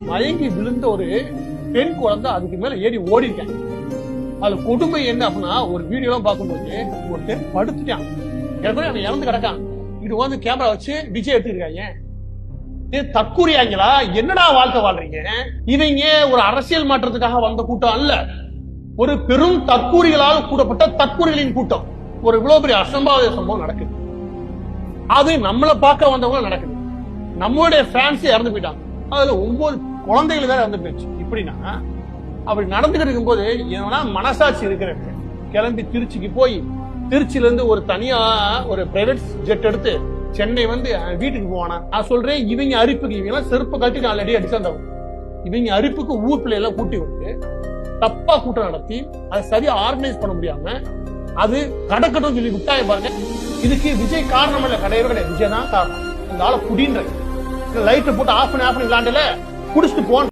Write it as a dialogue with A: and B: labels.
A: மயங்கி விழுந்த ஒரு பெண் குழந்தை அதுக்கு மேல ஏறி ஓடி இருக்காங்க. அது கொடுமை என்ன அப்படின்னா, ஒரு வீடியோ பார்க்கும்போது ஒருத்தர் படுத்துட்டான், அவன் இறந்து கிடக்கான். இது வந்து கேமரா வச்சு விஜய் எடுத்துருக்காங்க. தற்கூறியாங்களா? என்னடா வாழ்க்கை வாழ்றீங்க? இவங்க ஒரு அரசியல் மாற்றத்துக்காக வந்த கூட்டம் அல்ல, ஒரு பெரும் தற்கூறிகளால் கூடப்பட்ட தற்கூறிகளின் கூட்டம். ஒரு இவ்வளவு பெரிய அசம்பாவித சம்பவம் நடக்குது. அது நம்மளை பார்க்க வந்தவங்க நடக்குது. நம்மளுடைய ஃபேன்ஸ் இறந்து போயிட்டாங்க. அதுல 9 குழந்தைகள் வேற இறந்து போயிடுச்சு. இப்படின்னா அப்படி நடந்துகிட்டு இருக்கும்போது ஏன்னா மனசாட்சி இருக்கிறவங்க கிளம்பி திருச்சிக்கு போய் திருச்சியில இருந்து ஒரு தனியா ஒரு பிரைவேட் ஜெட் எடுத்து சென்னை வந்து வீட்டுக்கு போவானா? நான் சொல்றேன், இவங்க அரிப்புக்கு இவங்க செருப்பு கட்டி ஆல்ரெடி அடிச்சிருந்தவங்க. இவங்க அரிப்புக்கு ஊர் பிள்ளை எல்லாம் கூட்டி விட்டு தப்பா கூட்டம் நடத்தி அதை சரியா ஆர்கனைஸ் பண்ண முடியாம அது கடக்கட்டும் சொல்லி விட்டாங்க பாருங்க. இதுக்கு விஜய் காரணம் இல்ல, கிடையவே கிடையாது. விஜய் தான் காரணம். இந்த ஆளை புடின்ற லைட்டை போட்டு ஆஃப் பண்ணி விளாண்டுல குடிச்சிட்டு போன